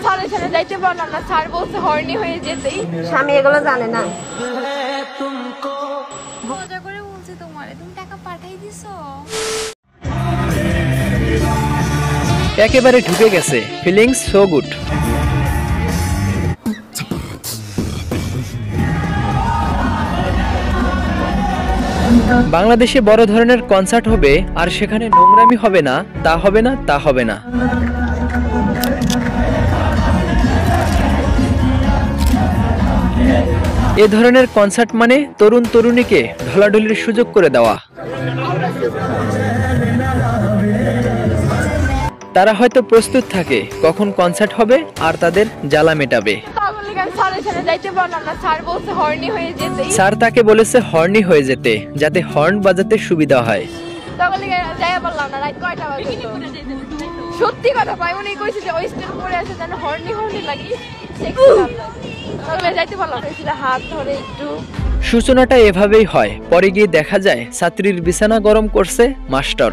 স্যারের সাথে যাইতে পারলাম না, স্যার বলছে হর্নি হয়ে যেতেই। স্বামী এগুলো জানে না। মজা করে বলছি তোমারে, তুমি টাকা পাঠাই দিছো। একেবারে ঢুকে গেছে, ফিলিংস সো গুড। বাংলাদেশে বড় ধরনের কনসার্ট হবে আর সেখানে নোংরামি হবে না, তা হবে না, তা হবে না। এ ধরনের কনসার্ট মানে তরুণ তরুণীকে ঢলাঢলির সুযোগ করে দেওয়া। তারা হয়তো প্রস্তুত থাকে কখন কনসার্ট হবে আর তাদের জ্বালা মেটাবে। স্যার তাকে বলেছে হর্নি হয়ে যেতে, যাতে হর্ন বাজাতে সুবিধা হয়। সত্যি কথা পাই, উনি কইছে যে ওই স্টেজ পরে আছে যেন হর্নি হর্নি লাগি, তাহলে যাইতে পারলাম না, হাত ধরে একটু। সূচনাটা এভাবেই হয়, পরে গিয়ে দেখা যায় ছাত্রীর বিছানা গরম করছে মাস্টার।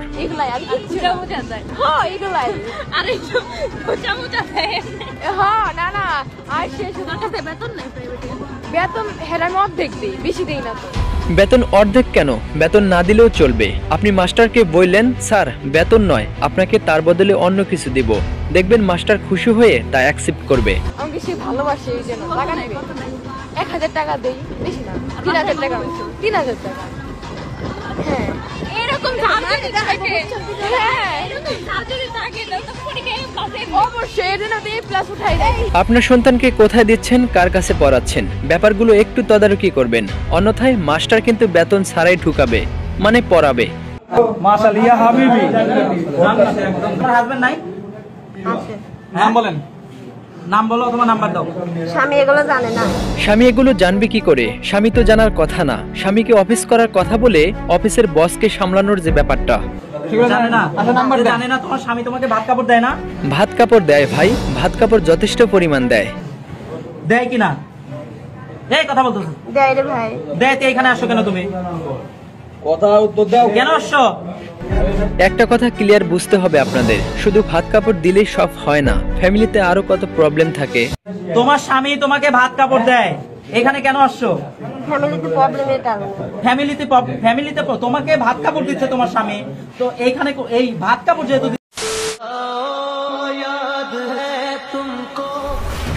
বেতন অর্ধেক কেন, বেতন না দিলেও চলবে। আপনি মাস্টারকে বললেন স্যার বেতন নয়, আপনাকে তার বদলে অন্য কিছু দিব, দেখবেন মাস্টার খুশি হয়ে তা অ্যাকসেপ্ট করবে। আমাকে সে ভালোবাসে, এই জন্য টাকা নেবে। 1000 টাকা দেই, বেশি না, 3000 টাকা। 3000 টাকা। হ্যাঁ, এরকম সার্জারি থাকে। হ্যাঁ, এরকম সার্জারি থাকে না তো পরীক্ষায় পাস অবশ্যই এর জন্য A+ উঠাই দেয়। আপনার সন্তানকে কোথায় দিচ্ছেন, কার কাছে পড়াচ্ছেন, ব্যাপারগুলো একটু তদারকি করবেন, অন্যথায় মাস্টার কিন্তু বেতন ছাড়াই ঢুকাবে, মানে পড়াবে। মাশাআল্লাহ ইয়া হাবিবি, তোমার হাজবেন্ড নাই? আছে। নাম বলেন, নাম বলো, তোমার নাম্বার দাও। স্বামী এগুলো জানে না। স্বামী এগুলো জানবে কি করে? স্বামী তো জানার কথা না। স্বামীকে অফিস করার কথা বলে অফিসের বসকে সামলানোর যে ব্যাপারটা, জানে না। জানে না তোমার স্বামী তোমাকে ভাত কাপড় দেয় না? ভাত কাপড় দেয় ভাই, ভাত কাপড় যথেষ্ট পরিমাণ দেয়। দেয় কিনা? এই কথা বলতেছো। দেয় রে ভাই। দেয়, তো এখানে আসো কেন তুমি? কথা উত্তর দাও, কেন আসছো? একটা কথা ক্লিয়ার বুঝতে হবে আপনাদের, শুধু ভাত কাপড় দিলেই সব হয় না, ফ্যামিলিতে আরো কত প্রবলেম থাকে। তোমার স্বামী তোমাকে ভাত কাপড় দেয়, এখানে কেন আসছো? ফ্যামিলিতে প্রবলেমের কারণে। ফ্যামিলিতে তোমাকে ভাত কাপড় দিচ্ছে তোমার স্বামী, তো এইখানে এই ভাত কাপড় যেহেতু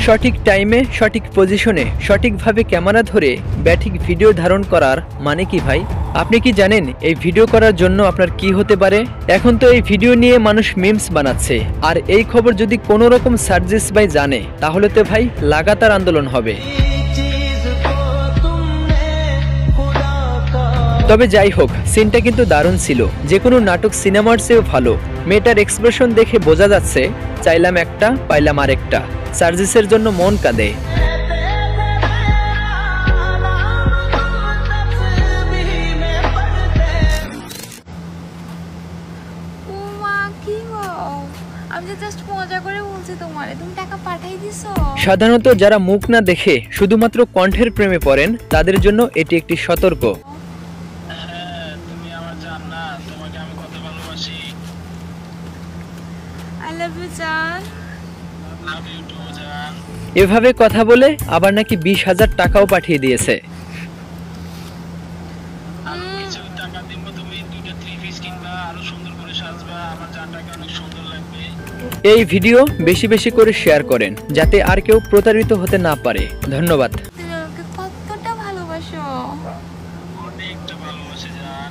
সঠিক টাইমে সঠিক পজিশনে সঠিকভাবে ক্যামেরা ধরে ব্যাঠিক ভিডিও ধারণ করার মানে কি ভাই? আপনি কি জানেন এই ভিডিও করার জন্য আপনার কি হতে পারে? এখন তো এই ভিডিও নিয়ে মানুষ মিমস বানাচ্ছে, আর এই খবর যদি কোনো রকম সার্জিস ভাই জানে তাহলে তো ভাই লাগাতার আন্দোলন হবে। তবে যাই হোক, সিনটা কিন্তু দারুণ ছিল, যে কোনো নাটক সিনেমার চেয়েও ভালো। মেয়েটার এক্সপ্রেশন দেখে বোঝা যাচ্ছে চাইলাম একটা পাইলাম আরেকটা, সার্জিসের জন্য মন কাঁদে। সাধারণত যারা মুখ না দেখে শুধুমাত্র কণ্ঠের প্রেমে পড়েন তাদের জন্য এটি একটি সতর্ক। এভাবে কথা বলে আবার নাকি 20,000 টাকাও পাঠিয়ে দিয়েছে। এই ভিডিও বেশি বেশি করে শেয়ার করেন যাতে আর কেউ প্রতারিত হতে না পারে। ধন্যবাদ। কতটা ভালোবাসো? অনেকটা ভালোবাসে জান।